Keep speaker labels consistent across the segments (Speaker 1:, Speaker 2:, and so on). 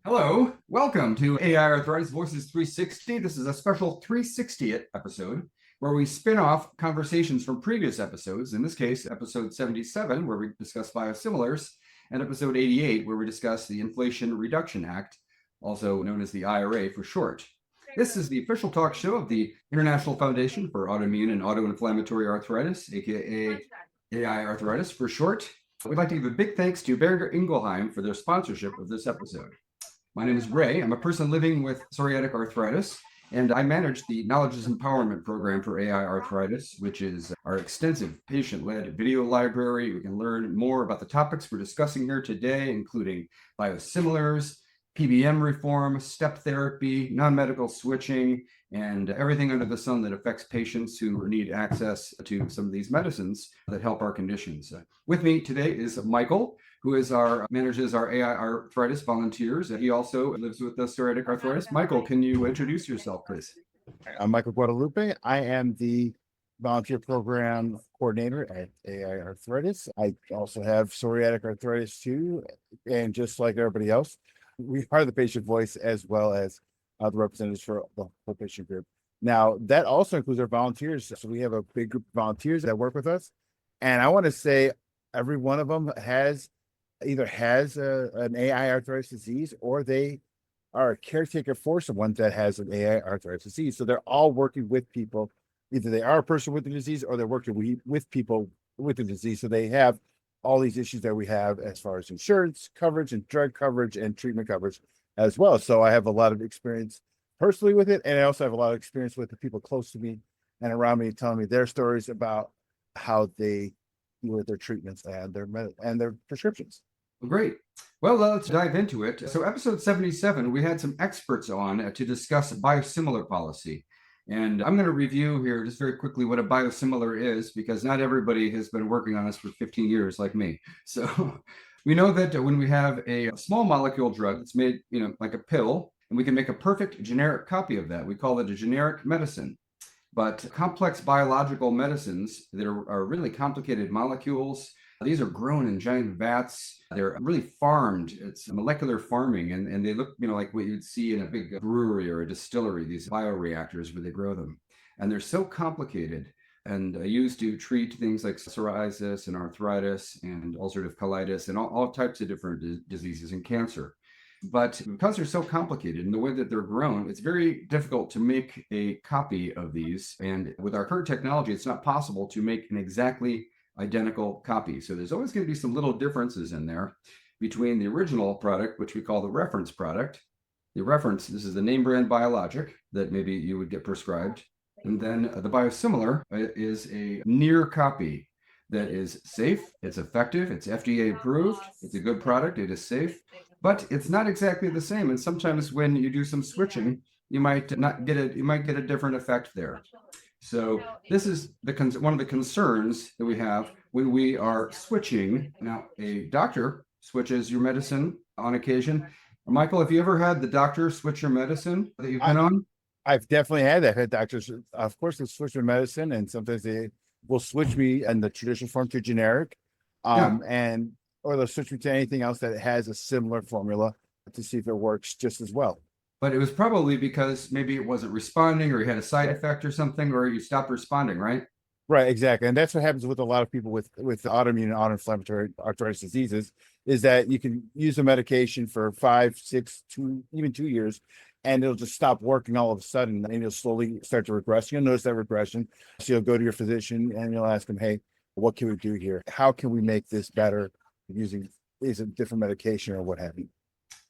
Speaker 1: Hello, welcome to AI Arthritis Voices 360. This is a special 360th episode where we spin off conversations from previous episodes. In this case, episode 77, where we discuss biosimilars, and episode 88, where we discuss the Inflation Reduction Act, also known as the IRA for short. This is the official talk show of the International Foundation for Autoimmune and Autoinflammatory Arthritis, aka AI Arthritis for short. We'd like to give a big thanks to Boehringer Ingelheim for their sponsorship of this episode. My name is Ray. I'm a person living with psoriatic arthritis, and I manage the Knowledge Empowerment Program for AI Arthritis, which is our extensive patient-led video library. We can learn more about the topics we're discussing here today, including biosimilars, PBM reform, step therapy, non-medical switching, and everything under the sun that affects patients who need access to some of these medicines that help our conditions. With me today is Michael, who manages our AI arthritis volunteers. He also lives with psoriatic arthritis. Michael, can you introduce yourself, please?
Speaker 2: I'm Michael Guadalupe. I am the volunteer program coordinator at AI Arthritis. I also have psoriatic arthritis too, and just like everybody else, we are the patient voice as well as the representatives for the whole patient group. Now, that also includes our volunteers. So we have a big group of volunteers that work with us. And I want to say every one of them either has an AI arthritis disease, or they are a caretaker for someone that has an AI arthritis disease. So they're all working with people. Either they are a person with the disease or they're working with people with the disease. So they have all these issues that we have as far as insurance coverage and drug coverage and treatment coverage as well. So I have a lot of experience personally with it. And I also have a lot of experience with the people close to me and around me telling me their stories about how they deal with their treatments and their prescriptions.
Speaker 1: Great. Well, let's dive into it. So episode 77, we had some experts on to discuss biosimilar policy. And I'm going to review here just very quickly what a biosimilar is, because not everybody has been working on this for 15 years like me. So we know that when we have a small molecule drug that's made, like a pill, and we can make a perfect generic copy of that, we call it a generic medicine. But complex biological medicines that are really complicated molecules, these are grown in giant vats. They're really farmed. It's molecular farming, and they look, like what you'd see in a big brewery or a distillery, these bioreactors where they grow them. And they're so complicated and used to treat things like psoriasis and arthritis and ulcerative colitis and all types of different diseases and cancer. But because they're so complicated in the way that they're grown, it's very difficult to make a copy of these. And with our current technology, it's not possible to make an exactly identical copy. So there's always going to be some little differences in there between the original product, which we call the reference product. The reference, this is the name brand biologic that maybe you would get prescribed. And then the biosimilar is a near copy that is safe, it's effective, it's FDA approved, it's a good product, it is safe, but it's not exactly the same. And sometimes when you do some switching, you might get a different effect there. So this is one of the concerns that we have when we are switching. Now, a doctor switches your medicine on occasion. Michael, have you ever had the doctor switch your medicine that you've been on?
Speaker 2: I've definitely had that. I've had doctors, of course, they switch my medicine, and sometimes they will switch me in the traditional form to generic, or they'll switch me to anything else that has a similar formula to see if it works just as well.
Speaker 1: But it was probably because maybe it wasn't responding, or you had a side effect or something, or you stopped responding, right?
Speaker 2: Right, exactly. And that's what happens with a lot of people with autoimmune and autoinflammatory arthritis diseases, is that you can use a medication for 5, 6, 2 years, and it'll just stop working all of a sudden, and you'll slowly start to regress. You'll notice that regression. So you'll go to your physician and you'll ask him, hey, what can we do here? How can we make this better using a different medication or what have you?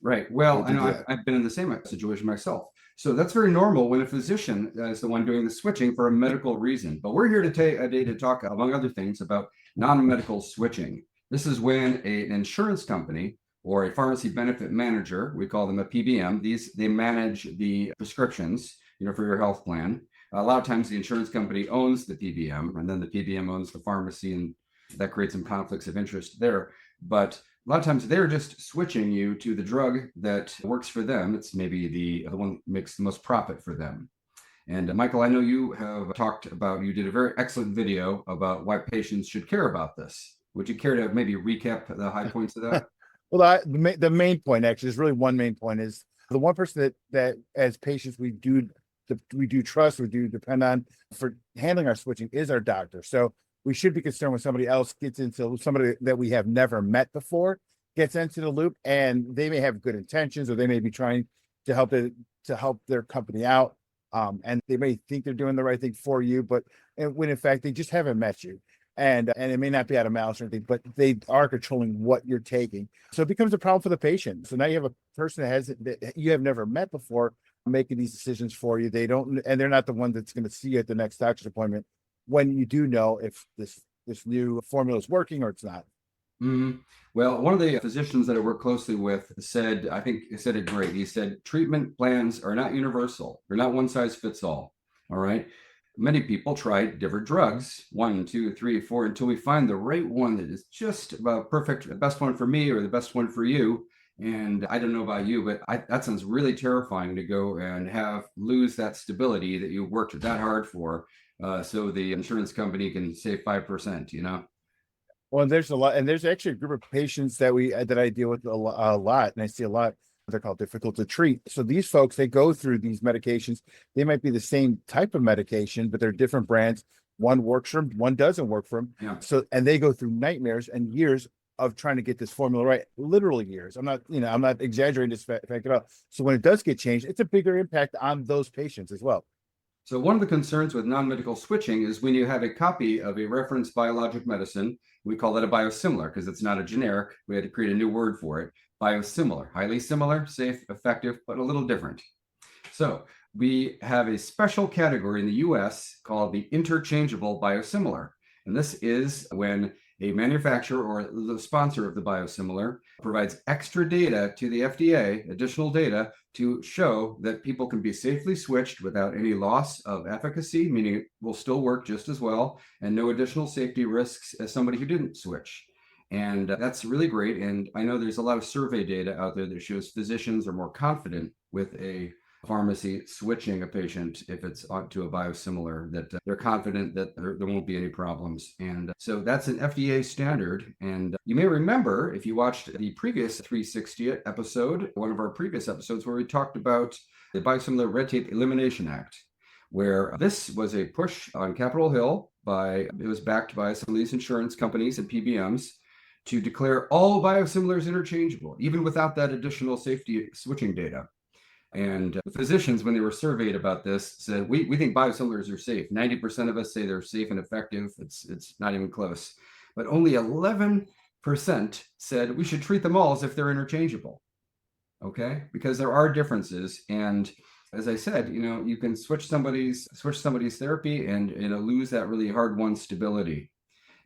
Speaker 1: Right. Well, I know I've been in the same situation myself. So that's very normal when a physician is the one doing the switching for a medical reason. But we're here today to talk, among other things, about non-medical switching. This is when an insurance company or a pharmacy benefit manager, we call them a PBM, they manage the prescriptions, for your health plan. A lot of times the insurance company owns the PBM, and then the PBM owns the pharmacy, and that creates some conflicts of interest there. But a lot of times they're just switching you to the drug that works for them. It's maybe the one that makes the most profit for them. And Michael, I know you did a very excellent video about why patients should care about this. Would you care to maybe recap the high points of that?
Speaker 2: Well, the main point actually is really one main point is the one person that as patients we do trust, we do depend on for handling our switching is our doctor. So we should be concerned when somebody else gets into somebody that we have never met before gets into the loop, and they may have good intentions or they may be trying to help their company out. And they may think they're doing the right thing for you, but when in fact they just haven't met you. And it may not be out of malice or anything, but they are controlling what you're taking. So it becomes a problem for the patient. So now you have a person that you have never met before making these decisions for you. They don't, and they're not the one that's going to see you at the next doctor's appointment when you do know if this new formula is working or it's not.
Speaker 1: Mhm. Well, one of the physicians that I work closely with said, I think he said it great. He said, treatment plans are not universal. They're not one size fits all. All right. Many people try different drugs, 1, 2, 3, 4, until we find the right one that is just about perfect, the best one for me or the best one for you. And I don't know about you, but that sounds really terrifying to go and lose that stability that you worked that hard for, so the insurance company can save 5%, you know?
Speaker 2: Well, there's a lot, and there's actually a group of patients that I deal with a lot, and I see a lot. They're called difficult to treat. So these folks, they go through these medications. They might be the same type of medication, but they're different brands. One works for them, one doesn't work for them.
Speaker 1: Yeah.
Speaker 2: So, and they go through nightmares and years of trying to get this formula right. Literally years. I'm not exaggerating this fact at all. So when it does get changed, it's a bigger impact on those patients as well.
Speaker 1: So one of the concerns with non-medical switching is when you have a copy of a reference biologic medicine, we call that a biosimilar because it's not a generic. We had to create a new word for it. Biosimilar, highly similar, safe, effective, but a little different. So we have a special category in the US called the interchangeable biosimilar. And this is when a manufacturer or the sponsor of the biosimilar provides extra data to the FDA, additional data to show that people can be safely switched without any loss of efficacy, meaning it will still work just as well, and no additional safety risks as somebody who didn't switch. And that's really great. And I know there's a lot of survey data out there that shows physicians are more confident with a pharmacy switching a patient if it's to a biosimilar, that they're confident that there won't be any problems. And so that's an FDA standard. And you may remember if you watched the previous 360 episode, one of our previous episodes where we talked about the Biosimilar Red Tape Elimination Act, where this was a push on Capitol Hill it was backed by some of these insurance companies and PBMs to declare all biosimilars interchangeable, even without that additional safety switching data. And the physicians, when they were surveyed about this, said, we think biosimilars are safe. 90% of us say they're safe and effective. It's not even close. But only 11% said we should treat them all as if they're interchangeable. Okay? Because there are differences. And as I said, you can switch somebody's therapy and lose that really hard-won stability.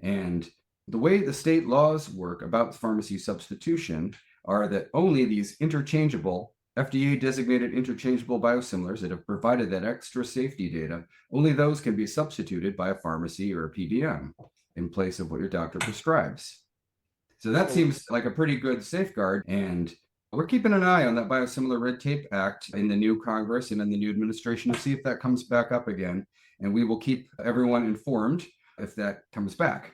Speaker 1: And the way the state laws work about pharmacy substitution are that only these interchangeable FDA designated interchangeable biosimilars that have provided that extra safety data, only those can be substituted by a pharmacy or a PBM in place of what your doctor prescribes. So that seems like a pretty good safeguard. And we're keeping an eye on that Biosimilar Red Tape Act in the new Congress and in the new administration to see if that comes back up again. And we will keep everyone informed if that comes back.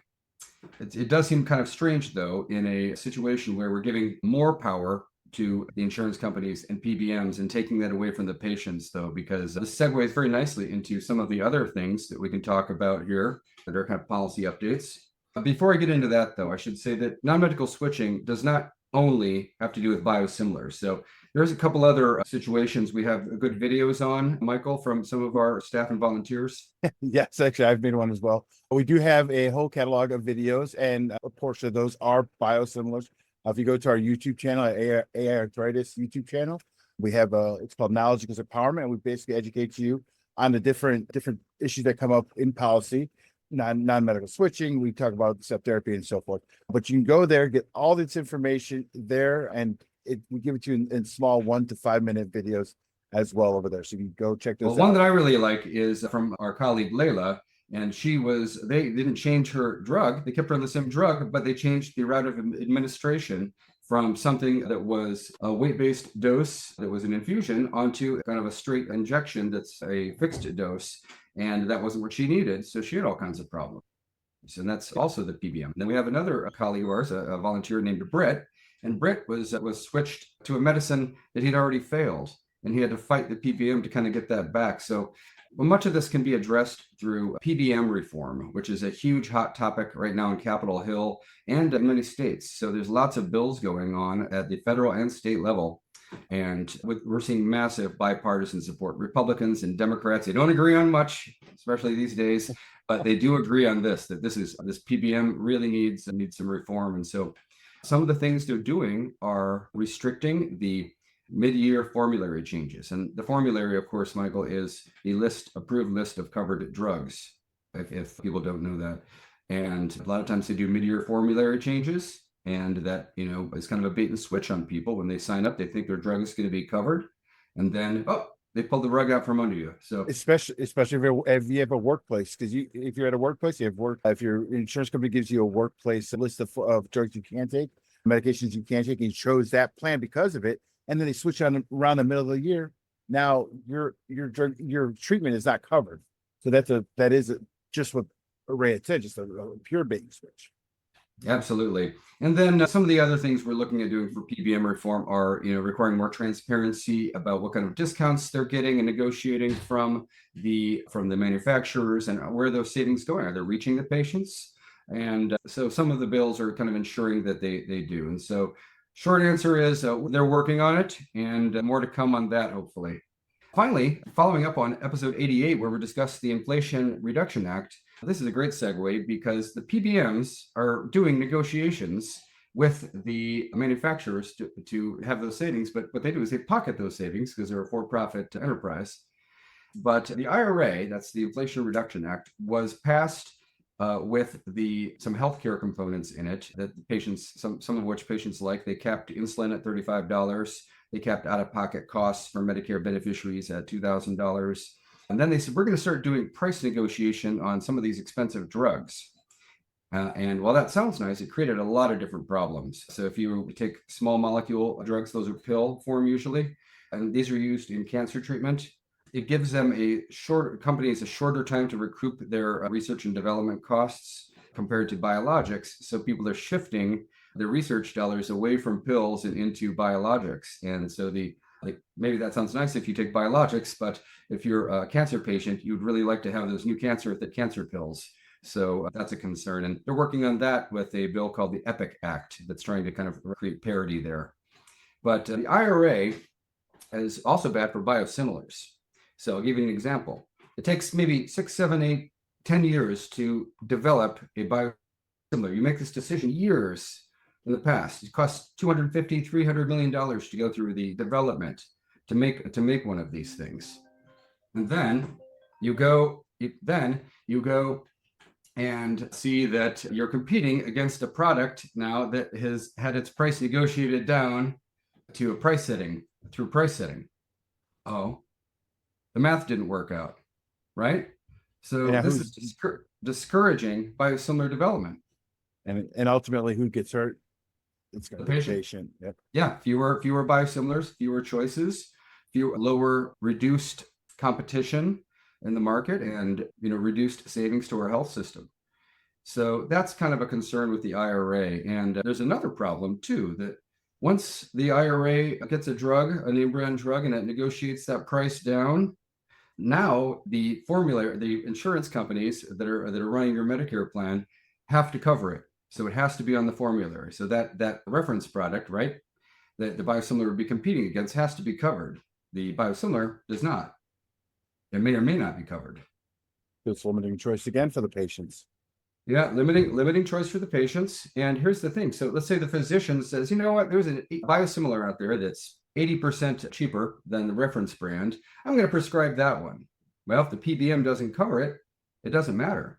Speaker 1: It does seem kind of strange, though, in a situation where we're giving more power to the insurance companies and PBMs and taking that away from the patients, though, because this segues very nicely into some of the other things that we can talk about here that are kind of policy updates. Before I get into that, though, I should say that non-medical switching does not only have to do with biosimilars. So there's a couple other situations we have good videos on, Michael, from some of our staff and volunteers.
Speaker 2: Yes, actually, I've made one as well. We do have a whole catalog of videos, and a portion of those are biosimilars. If you go to our YouTube channel, AI Arthritis YouTube channel, we have it's called Knowledge Equals Empowerment, and we basically educate you on the different issues that come up in policy, non-medical switching. We talk about step therapy and so forth. But you can go there, get all this information there, and we give it to you in small 1 to 5 minute videos as well over there. So you can go check those out.
Speaker 1: One that I really like is from our colleague Layla. And they didn't change her drug. They kept her on the same drug, but they changed the route of administration from something that was a weight-based dose that was an infusion onto kind of a straight injection that's a fixed dose. And that wasn't what she needed. So she had all kinds of problems. And that's also the PBM. Then we have another colleague of ours, a volunteer named Brett. And Britt was switched to a medicine that he'd already failed, and he had to fight the PBM to kind of get that back. So well, much of this can be addressed through PBM reform, which is a huge hot topic right now in Capitol Hill and in many states. So there's lots of bills going on at the federal and state level. And we're seeing massive bipartisan support. Republicans and Democrats, they don't agree on much, especially these days, but they do agree on this, that this PBM really needs some reform. And so some of the things they're doing are restricting the mid-year formulary changes. And the formulary, of course, Michael, is the approved list of covered drugs, if people don't know that. And a lot of times they do mid-year formulary changes, and that, is kind of a bait and switch on people. When they sign up, they think their drug is going to be covered, and then, they pull the rug out from under you. So
Speaker 2: especially if you have a workplace, because if you're at a workplace, you have work. If your insurance company gives you a workplace list of drugs you can't take, medications you can't take, and you chose that plan because of it, and then they switch on around the middle of the year. Now your treatment is not covered. So that is just what Ray had said, just a pure bait and switch.
Speaker 1: Absolutely. And then some of the other things we're looking at doing for PBM reform are, requiring more transparency about what kind of discounts they're getting and negotiating from the manufacturers, and where those savings going. Are they reaching the patients? And so some of the bills are kind of ensuring that they do. And so short answer is they're working on it, and more to come on that, hopefully. Finally, following up on episode 88, where we discussed the Inflation Reduction Act, this is a great segue because the PBMs are doing negotiations with the manufacturers to have those savings. But what they do is they pocket those savings because they're a for-profit enterprise. But the IRA, that's the Inflation Reduction Act, was passed with some healthcare components in it that patients, some of which patients like. They capped insulin at $35. They capped out-of-pocket costs for Medicare beneficiaries at $2,000. And then they said, we're going to start doing price negotiation on some of these expensive drugs. And while that sounds nice, it created a lot of different problems. So if you take small molecule drugs, those are pill form usually, and these are used in cancer treatment. It gives them companies a shorter time to recoup their research and development costs compared to biologics. So people are shifting their research dollars away from pills and into biologics. And so maybe that sounds nice if you take biologics, but if you're a cancer patient, you'd really like to have those new cancer pills. So that's a concern. And they're working on that with a bill called the EPIC Act that's trying to kind of create parity there. But the IRA is also bad for biosimilars. So I'll give you an example. It takes maybe 6, 7, 8, 10 years to develop a biosimilar. You make this decision years in the past. It costs $250, $300 million to go through the development to make one of these things. And then you go and see that you're competing against a product now that has had its price negotiated down to price setting. Oh, the math didn't work out, right? So this is discouraging biosimilar development.
Speaker 2: And ultimately, who gets hurt? It's going to be the patient. Yep.
Speaker 1: Yeah, fewer biosimilars, fewer choices, reduced competition in the market, and reduced savings to our health system. So that's kind of a concern with the IRA. And there's another problem too, that once the IRA gets a name brand drug, and it negotiates that price down, now the insurance companies that are running your Medicare plan have to cover it. So it has to be on the formulary. So that reference product, right, that the biosimilar would be competing against has to be covered. The biosimilar does not. It may or may not be covered.
Speaker 2: It's limiting choice again for the patients.
Speaker 1: Yeah, limiting choice for the patients. And here's the thing. So let's say the physician says, you know what, there's a biosimilar out there that's 80% cheaper than the reference brand. I'm going to prescribe that one. Well, if the PBM doesn't cover it, it doesn't matter.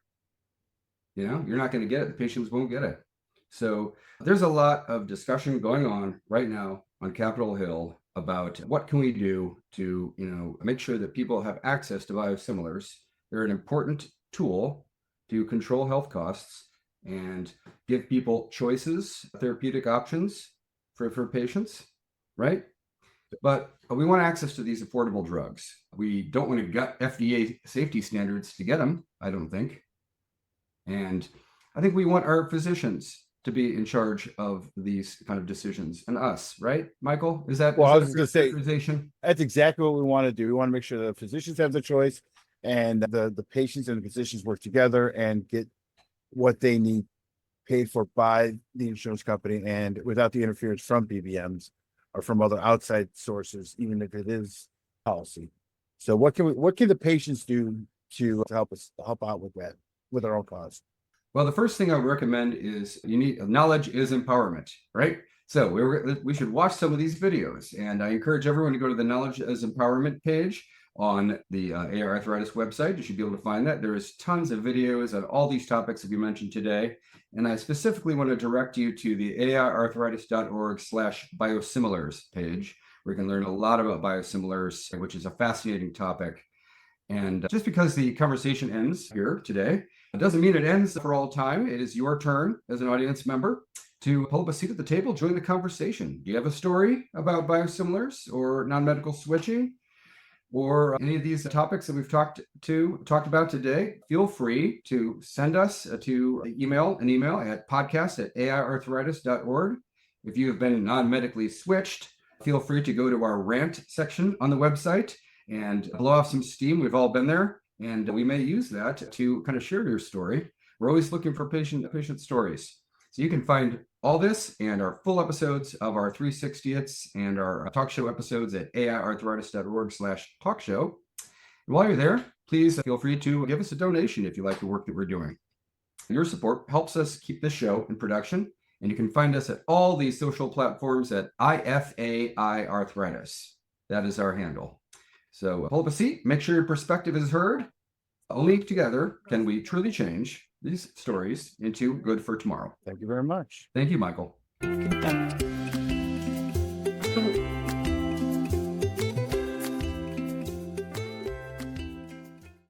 Speaker 1: You're not going to get it. The patients won't get it. So there's a lot of discussion going on right now on Capitol Hill about what can we do to, make sure that people have access to biosimilars. They're an important tool to control health costs and give people choices, therapeutic options for patients, right? But we want access to these affordable drugs. We don't want to gut FDA safety standards to get them, I don't think. And I think we want our physicians to be in charge of these kind of decisions, and us, right, Michael? Is that,
Speaker 2: Well,
Speaker 1: is
Speaker 2: I
Speaker 1: that
Speaker 2: was
Speaker 1: a
Speaker 2: going to say,
Speaker 1: characterization?
Speaker 2: that's exactly what we want to do. We want to make sure the physicians have the choice and the patients and the physicians work together and get what they need paid for by the insurance company and without the interference from PBMs or from other outside sources, even if it is policy. So what can the patients do to help out with that, with their own cause?
Speaker 1: Well, the first thing I would recommend is knowledge is empowerment, right? So we should watch some of these videos, and I encourage everyone to go to the Knowledge as Empowerment page on the AR Arthritis website. You should be able to find that. There is tons of videos on all these topics that we mentioned today, and I specifically want to direct you to the airarthritis.org/biosimilars page, where you can learn a lot about biosimilars, which is a fascinating topic. And just because the conversation ends here today, it doesn't mean it ends for all time. It is your turn as an audience member to pull up a seat at the table, join the conversation. Do you have a story about biosimilars or non-medical switching or any of these topics that we've talked about today? Feel free to send us an email at podcast@airarthritis.org. If you have been non-medically switched, feel free to go to our rant section on the website and blow off some steam. We've all been there, and we may use that to kind of share your story. We're always looking for patient stories. So you can find all this and our full episodes of our 360ths and our talk show episodes at aiarthritis.org/talk show. And while you're there, please feel free to give us a donation if you like the work that we're doing. Your support helps us keep this show in production, and you can find us at all these social platforms at IFAI Arthritis. That is our handle. So pull up a seat, make sure your perspective is heard. Only together can we truly change these stories into good for tomorrow.
Speaker 2: Thank you very much.
Speaker 1: Thank you, Michael.